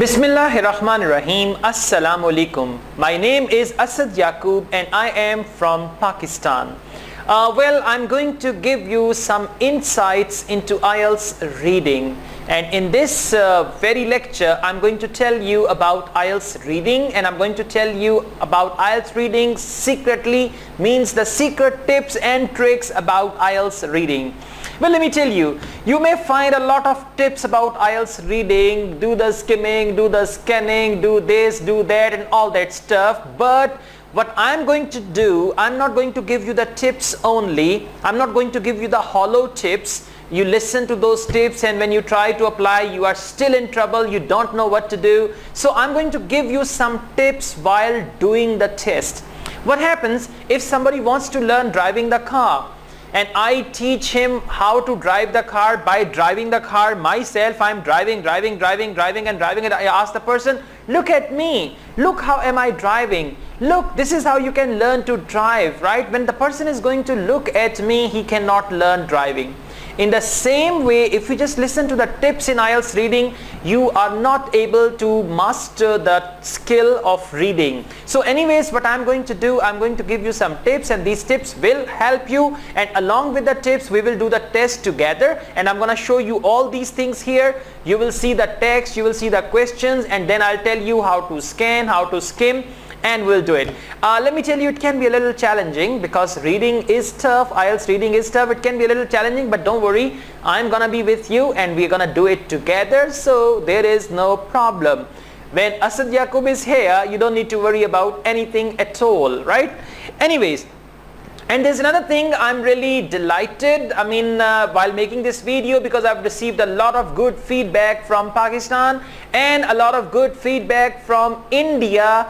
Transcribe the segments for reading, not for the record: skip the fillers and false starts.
Bismillahirrahmanirrahim. Assalamu alaikum. My name is Asad Yaqub and I am from Pakistan. I'm going to give you some insights into IELTS reading, and in this very lecture I'm going to tell you about IELTS reading, and I'm going to tell you about IELTS reading secretly, means the secret tips and tricks about IELTS reading. Well, let me tell you, you may find a lot of tips about IELTS reading, do the skimming, do the scanning, do this, do that and all that stuff. But what I'm going to do, I'm not going to give you the tips only. I'm not going to give you the hollow tips. You listen to those tips and when you try to apply, you are still in trouble, you don't know what to do. So I'm going to give you some tips while doing the test. What happens if somebody wants to learn driving the car? And I teach him how to drive the car by driving the car myself. I'm driving and I ask the person, look at me, look how am I driving, look, this is how you can learn to drive, right? When the person is going to look at me, he cannot learn driving. In the same way, if you just listen to the tips in IELTS reading, you are not able to master the skill of reading. So anyways, what I'm going to do, I'm going to give you some tips, and these tips will help you, and along with the tips we will do the test together, and I'm going to show you all these things here. You will see the text, you will see the questions, and then I'll tell you how to scan, how to skim, and we'll do it. Let me tell you, it can be a little challenging because reading is tough. IELTS reading is tough. It can be a little challenging, but don't worry, I'm gonna be with you and we're gonna do it together, so there is no problem. When Asad Yaqub is here, you don't need to worry about anything at all, right? Anyways, and there's another thing, I'm really delighted, while making this video, because I've received a lot of good feedback from Pakistan and a lot of good feedback from India.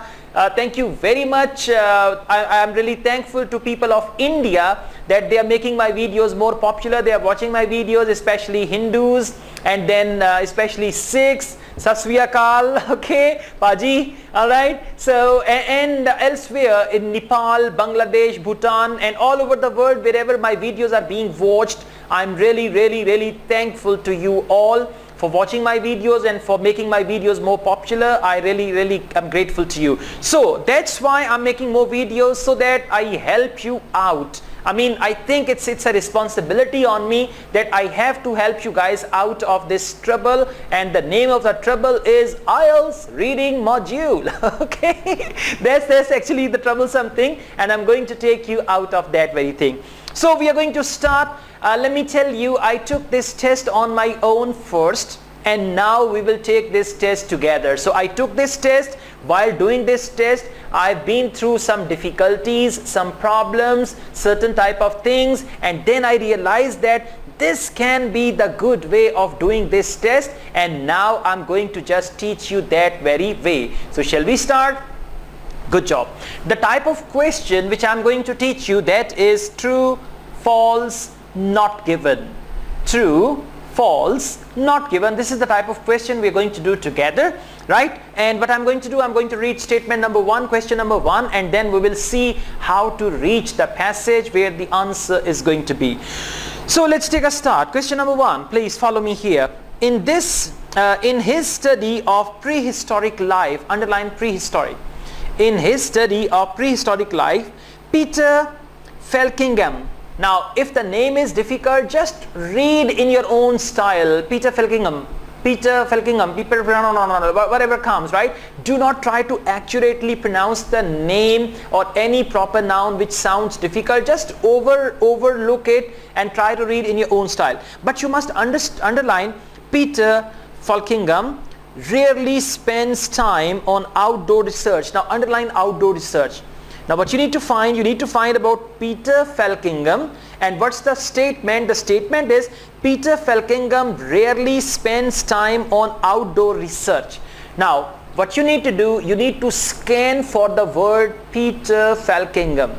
Thank you very much. I am really thankful to people of India that they are making my videos more popular. They are watching my videos, especially Hindus, and then especially Sikhs, Saswiyakal, okay, Paji, alright. So, and elsewhere in Nepal, Bangladesh, Bhutan, and all over the world, wherever my videos are being watched, I'm really thankful to you all for watching my videos and for making my videos more popular. I really am grateful to you. So that's why I'm making more videos, so that I help you out. I think it's a responsibility on me that I have to help you guys out of this trouble, and the name of the trouble is IELTS reading module. Okay, that's actually the troublesome thing, and I'm going to take you out of that very thing. So we are going to start. Let me tell you, I took this test on my own first, and now we will take this test together. So I took this test. While doing this test, I've been through some difficulties, some problems, certain type of things, and then I realized that this can be the good way of doing this test, and now I'm going to just teach you that very way. So shall we start? Good job. The type of question which I'm going to teach you, that is true, false, not given. True, false, not given. This is the type of question we're going to do together, right? And what I'm going to do, I'm going to read statement number 1, question number 1, and then we will see how to reach the passage where the answer is going to be. So let's take a start. Question number 1, please follow me here. In this, in his study of prehistoric life, underline prehistoric. In his study of prehistoric life, Peter Falkingham. Now, if the name is difficult, just read in your own style. Peter Falkingham, whatever comes, right? Do not try to accurately pronounce the name or any proper noun which sounds difficult. Just overlook it and try to read in your own style. But you must underline, Peter Falkingham rarely spends time on outdoor research. Now underline outdoor research. Now what you need to find about Peter Falkingham, and what's the statement? The statement is Peter Falkingham rarely spends time on outdoor research. Now what you need to do, you need to scan for the word Peter Falkingham.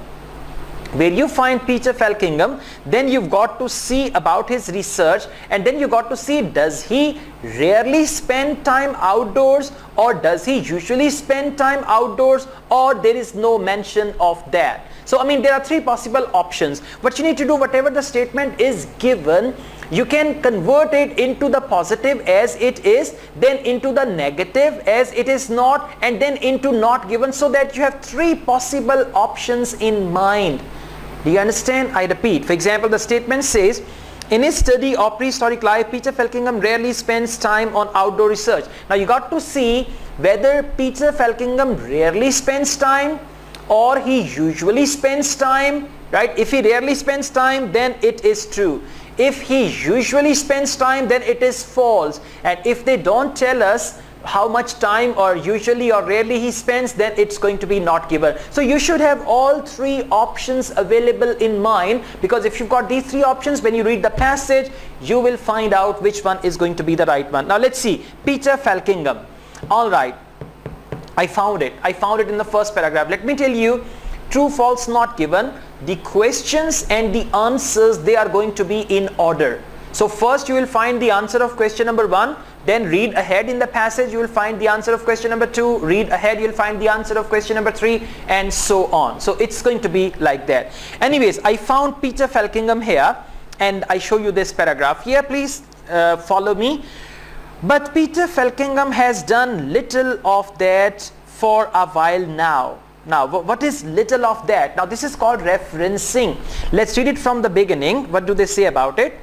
Where you find Peter Falkingham, then you've got to see about his research, and then you got to see, does he rarely spend time outdoors, or does he usually spend time outdoors, or there is no mention of that. So there are 3 possible options. What you need to do, whatever the statement is given, You can convert it into the positive as it is, then into the negative as it is not, and then into not given, so that you have three possible options in mind. Do you understand? I repeat. For example, the statement says, in his study of prehistoric life, Peter Falkingham rarely spends time on outdoor research. Now you got to see whether Peter Falkingham rarely spends time or he usually spends time, right? If he rarely spends time, then it is true. If he usually spends time, then it is false. And if they don't tell us how much time or usually or rarely he spends, then it's going to be not given. So you should have all three options available in mind, because if you've got these three options, when you read the passage, you will find out which one is going to be the right one. Now let's see. Peter Falkingham. All right. I found it in the first paragraph. Let me tell you, true, false, not given. The questions and the answers, they are going to be in order. So first you will find the answer of question number 1, then read ahead in the passage, you will find the answer of question number 2, read ahead, you will find the answer of question number 3, and so on. So it's going to be like that. Anyways, I found Peter Falkingham here, and I show you this paragraph here. Please follow me. But Peter Falkingham has done little of that for a while now. Now, what is little of that? Now, this is called referencing. Let's read it from the beginning. What do they say about it?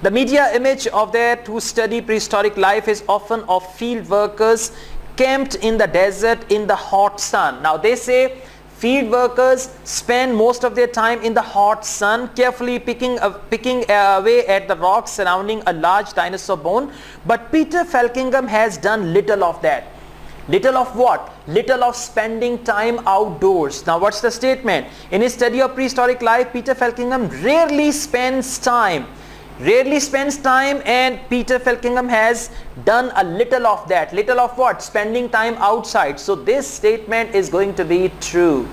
The media image of that who study prehistoric life is often of field workers camped in the desert in the hot sun. Now, they say field workers spend most of their time in the hot sun, carefully picking away at the rocks surrounding a large dinosaur bone. But Peter Falkingham has done little of that. Little of what? Little of spending time outdoors. Now what's the statement? In his study of prehistoric life, Peter Falkingham rarely spends time. Rarely spends time, and Peter Falkingham has done a little of that. Little of what? Spending time outside. So this statement is going to be true.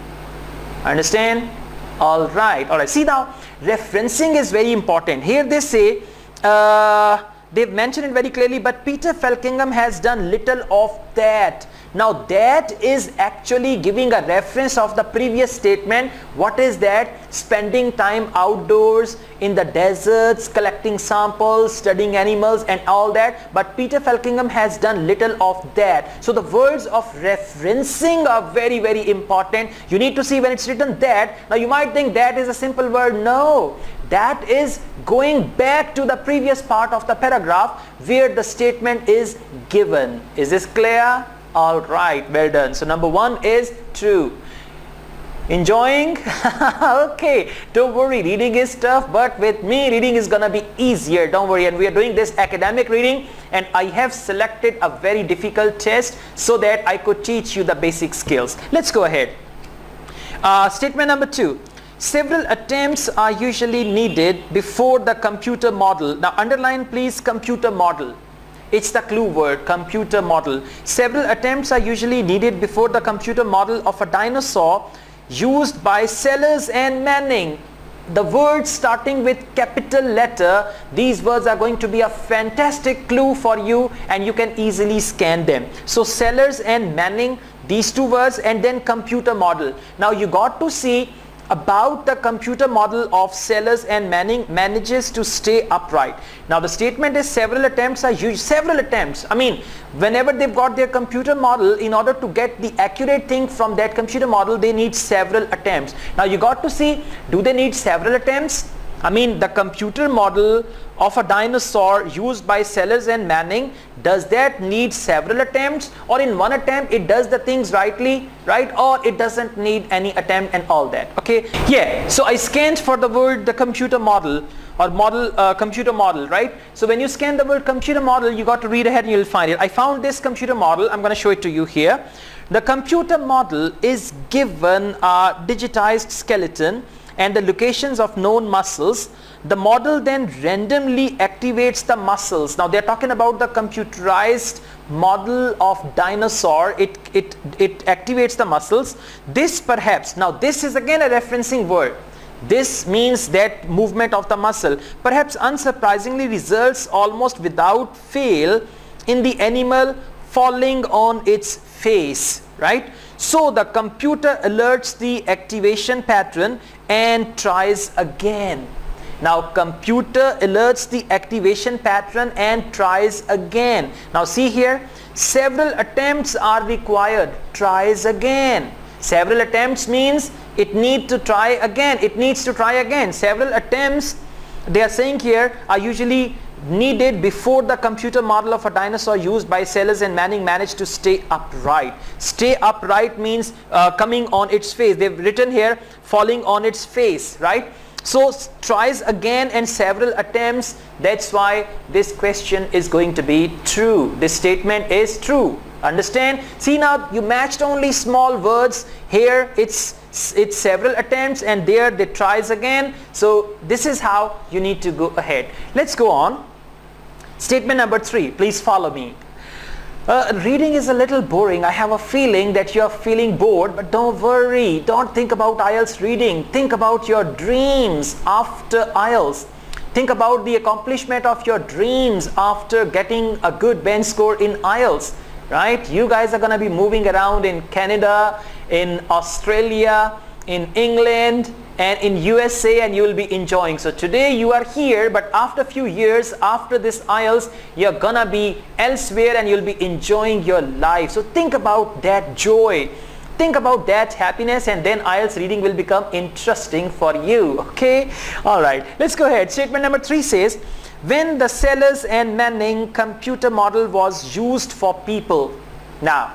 Understand? Alright. See now, referencing is very important. Here they say, they've mentioned it very clearly, but Peter Falkingham has done little of that. Now that is actually giving a reference of the previous statement. What is that? Spending time outdoors in the deserts, collecting samples, studying animals and all that. But Peter Falkingham has done little of that. So the words of referencing are very, very important. You need to see when it's written that. Now you might think that is a simple word. No. That is going back to the previous part of the paragraph where the statement is given. Is this clear? Alright, well done. So number 1 is true. Enjoying? Okay, don't worry, reading is tough, but with me reading is gonna be easier, don't worry. And we are doing this academic reading, and I have selected a very difficult test so that I could teach you the basic skills. Let's go ahead. Statement number 2. Several attempts are usually needed before the computer model. Now underline please computer model. It's the clue word, computer model. Several attempts are usually needed before the computer model of a dinosaur used by Sellers and Manning. The words starting with capital letter, these words are going to be a fantastic clue for you, and you can easily scan them. So Sellers and Manning, these two words, and then computer model. Now you got to see about the computer model of Sellers and Manning manages to stay upright. Now the statement is several attempts are used. Several attempts. I mean, whenever they've got their computer model, in order to get the accurate thing from that computer model, they need several attempts. Now you got to see, do they need several attempts? I mean, the computer model of a dinosaur used by Sellers and Manning, does that need several attempts, or in one attempt it does the things rightly, right? Or it doesn't need any attempt and all that. Okay, yeah. So I scanned for the word the computer model or model, computer model, right? So when you scan the word computer model, you got to read ahead and you'll find it. I found this computer model. I'm going to show it to you here. The computer model is given a digitized skeleton and the locations of known muscles. The model then randomly activates the muscles. Now they're talking about the computerized model of dinosaur. It activates the muscles. This perhaps, now this is again a referencing word. This means that movement of the muscle perhaps unsurprisingly results almost without fail in the animal falling on its face, right? So the computer alerts the activation pattern and tries again. Now computer alerts the activation pattern and tries again. Now see here, several attempts are required. Tries again. Several attempts means it needs to try again. It needs to try again. Several attempts, they are saying here, are usually needed before the computer model of a dinosaur used by Sellers and Manning managed to stay upright. Stay upright means coming on its face. They've written here falling on its face, right? So tries again and several attempts. That's why this question is going to be true. This statement is true. Understand? See, now you matched only small words. Here it's several attempts, and there they tries again. So this is how you need to go ahead. Let's go on. Statement number 3. Please follow me. Reading is a little boring. I have a feeling that you're feeling bored, but don't worry. Don't think about IELTS reading. Think about your dreams after IELTS. Think about the accomplishment of your dreams after getting a good bench score in IELTS, right? You guys are going to be moving around in Canada, in Australia, in England, and in USA, and you will be enjoying. So today you are here, but after a few years, after this IELTS, you're gonna be elsewhere and you'll be enjoying your life. So think about that joy. Think about that happiness, and then IELTS reading will become interesting for you. Okay? Alright, let's go ahead. Statement number 3 says, when the Sellers and Manning computer model was used for people. Now,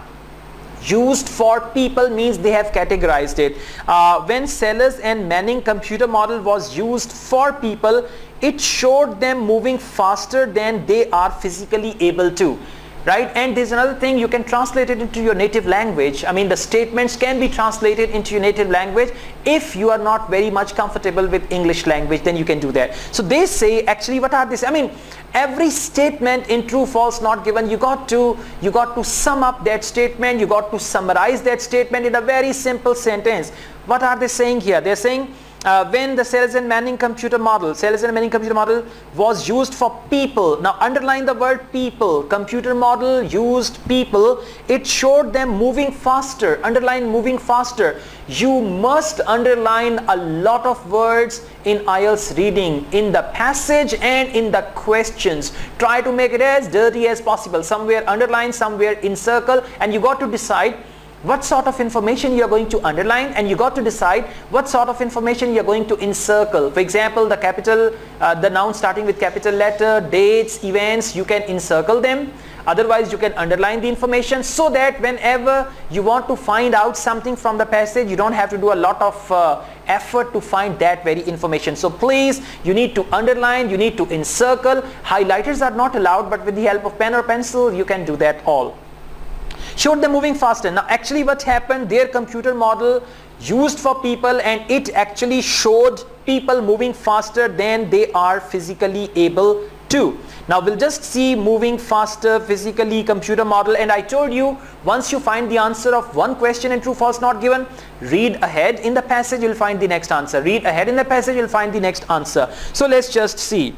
used for people means they have categorized it. When Sellers and Manning computer model was used for people, it showed them moving faster than they are physically able to. Right? And there's another thing, you can translate it into your native language. I mean, the statements can be translated into your native language. If you are not very much comfortable with English language, then you can do that. So they say, actually, what are these? I mean, every statement in true, false, not given, you got to sum up that statement. You got to summarize that statement in a very simple sentence. What are they saying here? They're saying, when the Sellers and Manning computer model was used for people. Now underline the word people. Computer model used people. It showed them moving faster. Underline moving faster. You must underline a lot of words in IELTS reading, in the passage and in the questions. Try to make it as dirty as possible. Somewhere underline, somewhere encircle, and you got to decide what sort of information you are going to underline, and you got to decide what sort of information you are going to encircle. For example, the capital, the noun starting with capital letter, dates, events, you can encircle them. Otherwise, you can underline the information, so that whenever you want to find out something from the passage, you don't have to do a lot of effort to find that very information. So please, you need to underline, you need to encircle. Highlighters are not allowed, but with the help of pen or pencil, you can do that all. Showed them moving faster. Now actually what happened, their computer model used for people, and it actually showed people moving faster than they are physically able to. Now we'll just see moving faster, physically, computer model, and I told you, once you find the answer of one question in true, false, not given, read ahead in the passage, you'll find the next answer. Read ahead in the passage, you'll find the next answer. So let's just see.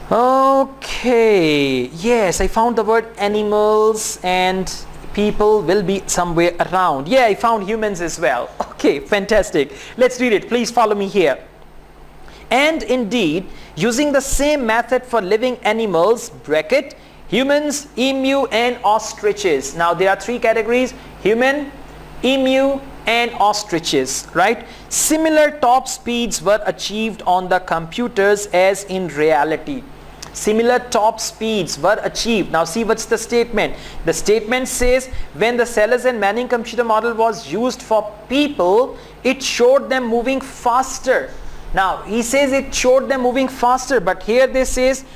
Okay, yes, I found the word animals, and people will be somewhere around. Yeah, I found humans as well. Okay, fantastic. Let's read it. Please follow me here. And indeed, using the same method for living animals, bracket, humans, emu and ostriches. Now there are 3 categories: human, emu and ostriches, right? Similar top speeds were achieved on the computers as in reality. Similar top speeds were achieved. Now see what's the statement. The statement says, when the Sellers and Manning computer model was used for people, it showed them moving faster. Now he says it showed them moving faster, but here this says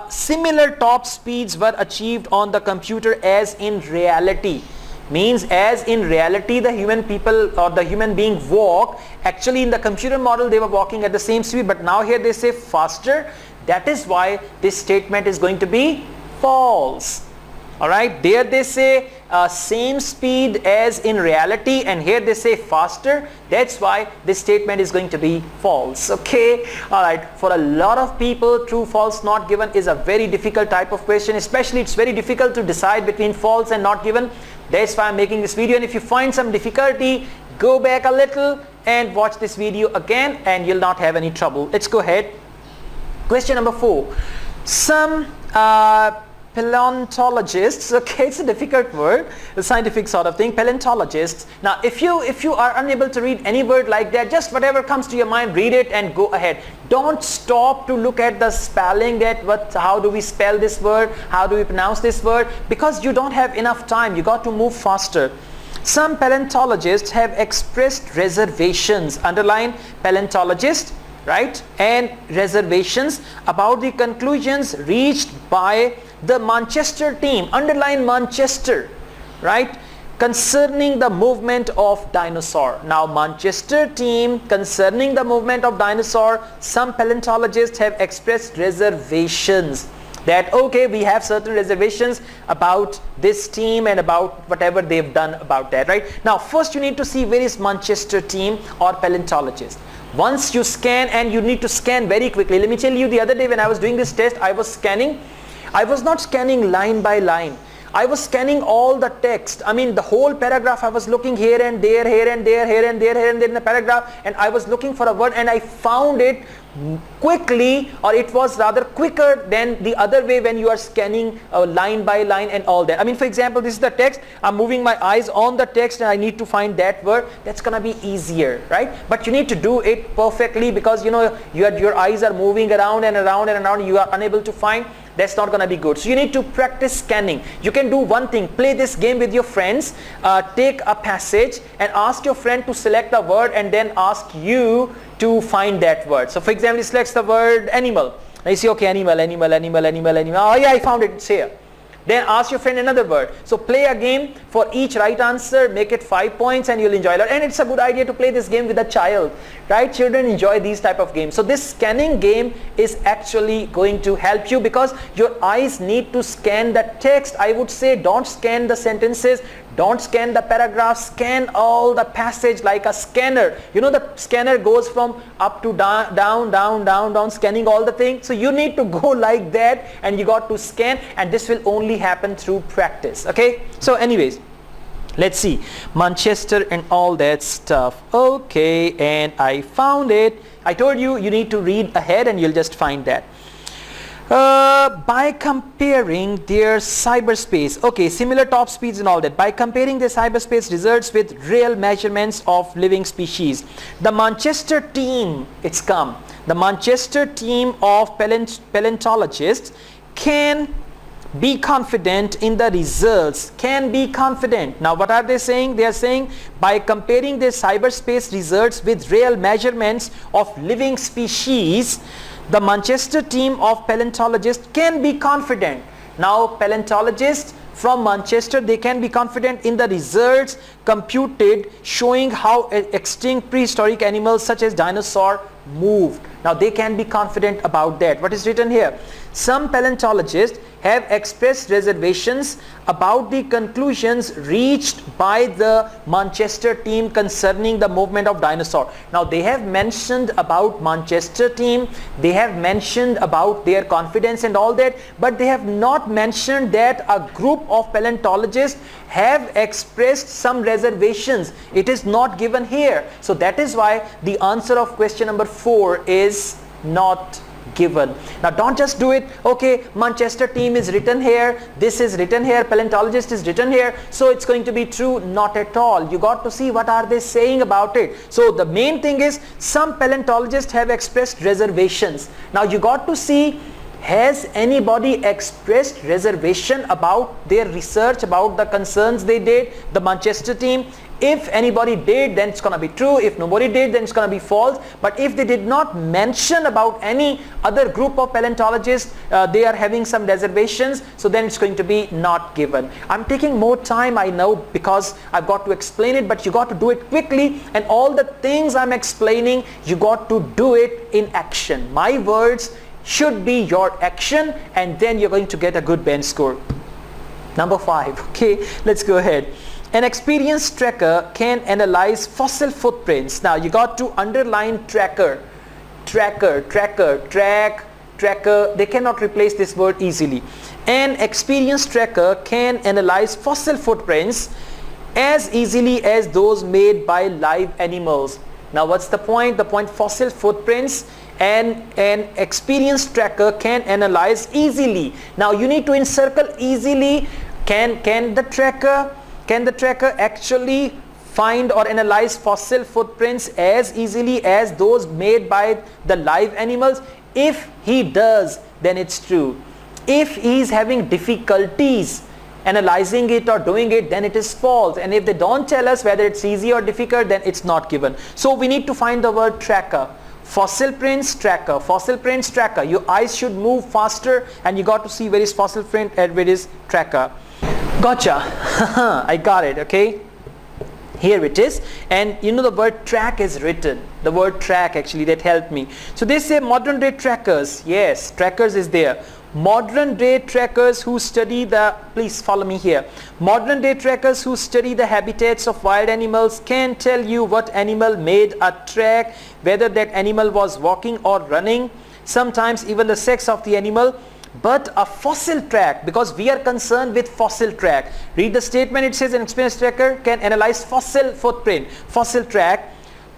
similar top speeds were achieved on the computer as in reality. Means as in reality the human people or the human being walk, actually in the computer model they were walking at the same speed, but now here they say faster. That is why this statement is going to be false. Alright, there they say same speed as in reality, and here they say faster. That's why this statement is going to be false. Okay, alright, for a lot of people, true, false, not given is a very difficult type of question. Especially it's very difficult to decide between false and not given. That's why I'm making this video, and if you find some difficulty, Go back a little and watch this video again and you'll not have any trouble. Let's go ahead. Question number 4. Some paleontologists, okay, it's a difficult word, a scientific sort of thing, paleontologists. Now if you are unable to read any word like that, just whatever comes to your mind, read it and go ahead. Don't stop to look at the spelling, that how do we spell this word, how do we pronounce this word, because you don't have enough time. You got to move faster. Some paleontologists have expressed reservations, underline paleontologists, right, and reservations about the conclusions reached by the Manchester team, underline Manchester, right, concerning the movement of dinosaur. Now Manchester team concerning the movement of dinosaur, some paleontologists have expressed reservations that okay, we have certain reservations about this team and about whatever they've done about that, right? Now first you need to see where is Manchester team or paleontologist. Once you scan, and you need to scan very quickly. Let me tell you, the other day when I was doing this test, I was scanning. I was not scanning line by line. I was scanning all the text. I mean the whole paragraph. I was looking here and there, here and there, here and there, here and there in the paragraph, and I was looking for a word and I found it quickly, or it was rather quicker than the other way when you are scanning line by line and all that. I mean, for example, this is the text. I'm moving my eyes on the text and I need to find that word. That's gonna be easier, right? But you need to do it perfectly, because you know your eyes are moving around and around and around. You are unable to find. That's not gonna be good. So you need to practice scanning. You can do one thing. Play this game with your friends. Take a passage and ask your friend to select a word and then ask you to find that word. So for example, he selects the word animal. Now you say, okay, animal. Oh yeah, I found it. It's here. Then ask your friend another word. So play a game. For each right answer, make it 5 points and you'll enjoy it. And it's a good idea to play this game with a child, right? Children enjoy these type of games. So this scanning game is actually going to help you, because your eyes need to scan the text. I would say don't scan the sentences, don't scan the paragraphs, scan all the passage like a scanner. You know, the scanner goes from up to down, scanning all the things. So you need to go like that, and you got to scan, and this will only happen through practice. Okay, so anyways, let's see Manchester and all that stuff. Okay, and I found it. I told you need to read ahead and you'll just find that. By comparing their cyberspace, okay, similar top speeds and all that, by comparing their cyberspace results with real measurements of living species, the Manchester team, it's come, the Manchester team of paleontologists can be confident in the results, can be confident. Now what are they saying? They are saying by comparing their cyberspace results with real measurements of living species, the Manchester team of paleontologists can be confident. Now paleontologists from Manchester, they can be confident in the results computed showing how extinct prehistoric animals such as dinosaur moved. Now they can be confident about that. What is written here? Some paleontologists have expressed reservations about the conclusions reached by the Manchester team concerning the movement of dinosaur. Now they have mentioned about Manchester team, they have mentioned about their confidence and all that, but they have not mentioned that a group of paleontologists have expressed some reservations. It is not given here. So that is why the answer of question number 4 is not given. Now don't just do it, okay, Manchester team is written here, this is written here, paleontologist is written here, so it's going to be true. Not at all. You got to see what are they saying about it. So the main thing is some paleontologists have expressed reservations. Now you got to see, has anybody expressed reservation about their research, about the concerns they did, the Manchester team? If anybody did, then it's going to be true. If nobody did, then it's going to be false. But if they did not mention about any other group of paleontologists, they are having some reservations, so then it's going to be not given. I'm taking more time, I know, because I've got to explain it, but you got to do it quickly, and all the things I'm explaining, you got to do it in action. My words should be your action, and then you're going to get a good band score. Number 5, okay, let's go ahead. An experienced tracker can analyze fossil footprints. Now you got to underline tracker, tracker, they cannot replace this word easily. An experienced tracker can analyze fossil footprints as easily as those made by live animals. Now what's the point? The point, fossil footprints and an experienced tracker can analyze easily. Now you need to encircle easily. Can the tracker actually find or analyze fossil footprints as easily as those made by the live animals? If he does, then it's true. If he is having difficulties analyzing it or doing it, then it is false. And if they don't tell us whether it's easy or difficult, then it's not given. So we need to find the word tracker. Fossil prints tracker, fossil prints tracker. Your eyes should move faster and you got to see where is fossil print and where is tracker. Gotcha. I got it. Okay, here it is. And you know the word track is written, the word track actually, that helped me. So they say modern day trackers. Yes, trackers is there. Modern day trackers who study the, please follow me here. Modern day trackers who study the habitats of wild animals can tell you what animal made a track, whether that animal was walking or running, sometimes even the sex of the animal. But a fossil track, because we are concerned with fossil track. Read the statement. It says an experienced tracker can analyze fossil footprint. Fossil track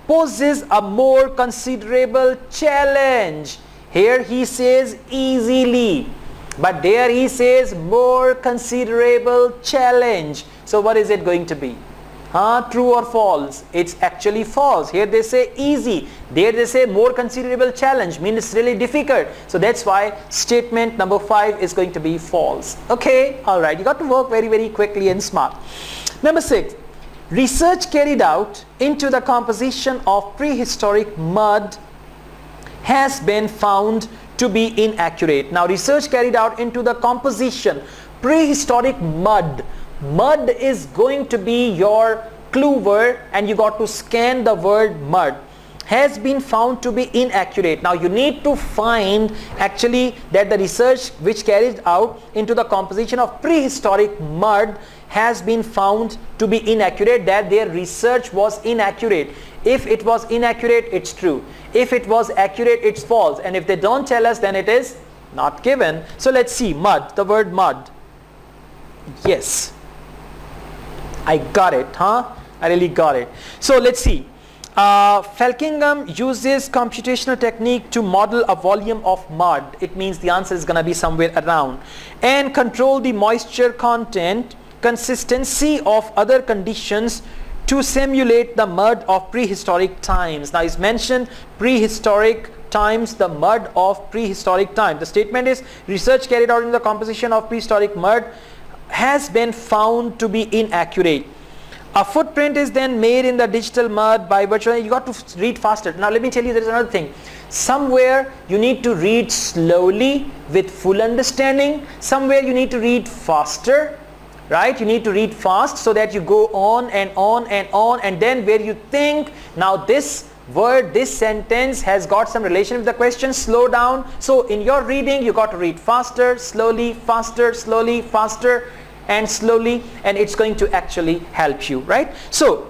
poses a more considerable challenge. Here he says easily, but there he says more considerable challenge. So what is it going to be? True or false? It's actually false. Here they say easy, there they say more considerable challenge, means it's really difficult. So that's why statement number 5 is going to be false. Okay, alright, you got to work very, very quickly and smart. Number 6, research carried out into the composition of prehistoric mud has been found to be inaccurate. Now research carried out into the composition, prehistoric mud. Mud is going to be your clue word and you got to scan the word mud. Has been found to be inaccurate. Now you need to find actually that the research which carried out into the composition of prehistoric mud has been found to be inaccurate, that their research was inaccurate. If it was inaccurate, it's true. If it was accurate, it's false. And if they don't tell us, then it is not given. So let's see, mud, the word mud. Yes, I got it, I really got it. So let's see. Falkingham uses computational technique to model a volume of mud. It means the answer is going to be somewhere around. And control the moisture content, consistency of other conditions to simulate the mud of prehistoric times. Now it's mentioned prehistoric times, the mud of prehistoric time. The statement is research carried out in the composition of prehistoric mud has been found to be inaccurate. A footprint is then made in the digital mud by virtue. You got to read faster. Now let me tell you, there is another thing. Somewhere you need to read slowly with full understanding. Somewhere you need to read faster. Right? You need to read fast so that you go on and on and on, and then where you think now this word, this sentence has got some relation with the question, slow down. So in your reading you got to read faster, slowly, faster, slowly, faster and slowly, and it's going to actually help you, right? So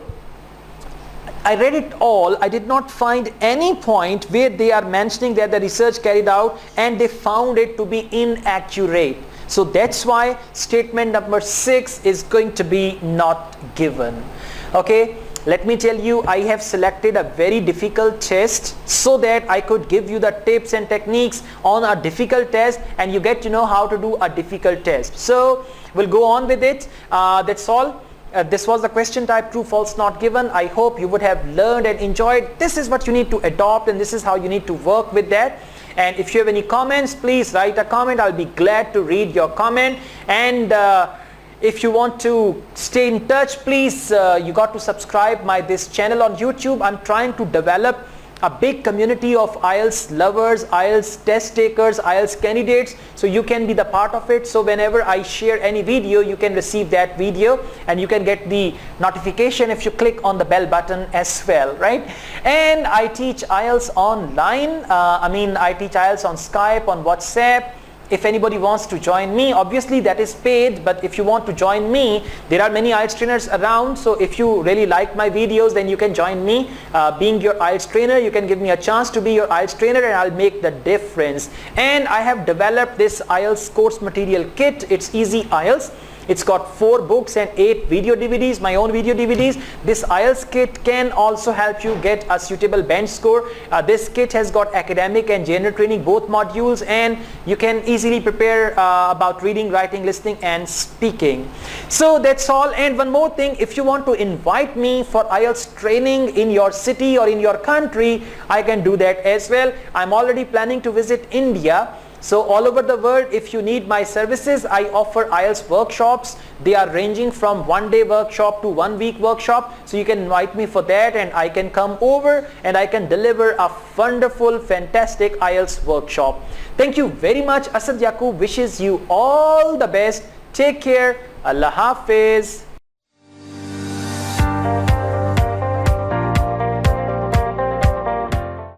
I read it all. I did not find any point where they are mentioning that the research carried out and they found it to be inaccurate. So that's why statement number 6 is going to be not given. Okay, let me tell you, I have selected a very difficult test so that I could give you the tips and techniques on a difficult test and you get to know how to do a difficult test. So we'll go on with it. That's all. This was the question type true, false, not given. I hope you would have learned and enjoyed. This is what you need to adopt and this is how you need to work with that. And if you have any comments, please write a comment. I'll be glad to read your comment. And if you want to stay in touch, please you got to subscribe this channel on YouTube. I'm trying to develop a big community of IELTS lovers, IELTS test takers, IELTS candidates, so you can be the part of it. So whenever I share any video, you can receive that video and you can get the notification if you click on the bell button as well, right? And I teach IELTS online. I teach IELTS on Skype, on WhatsApp. If anybody wants to join me, obviously that is paid, but if you want to join me, there are many IELTS trainers around. So if you really like my videos, then you can join me. Being your IELTS trainer, you can give me a chance to be your IELTS trainer and I'll make the difference. And I have developed this IELTS course material kit. It's Easy IELTS. It's got 4 books and 8 video DVDs, my own video DVDs. This IELTS kit can also help you get a suitable bench score. This kit has got academic and general training, both modules, and you can easily prepare about reading, writing, listening and speaking. So that's all. And one more thing, if you want to invite me for IELTS training in your city or in your country, I can do that as well. I'm already planning to visit India. So all over the world, if you need my services, I offer IELTS workshops. They are ranging from 1-day workshop to 1-week workshop. So you can invite me for that and I can come over and I can deliver a wonderful, fantastic IELTS workshop. Thank you very much. Asad Yaqub wishes you all the best. Take care. Allah Hafiz.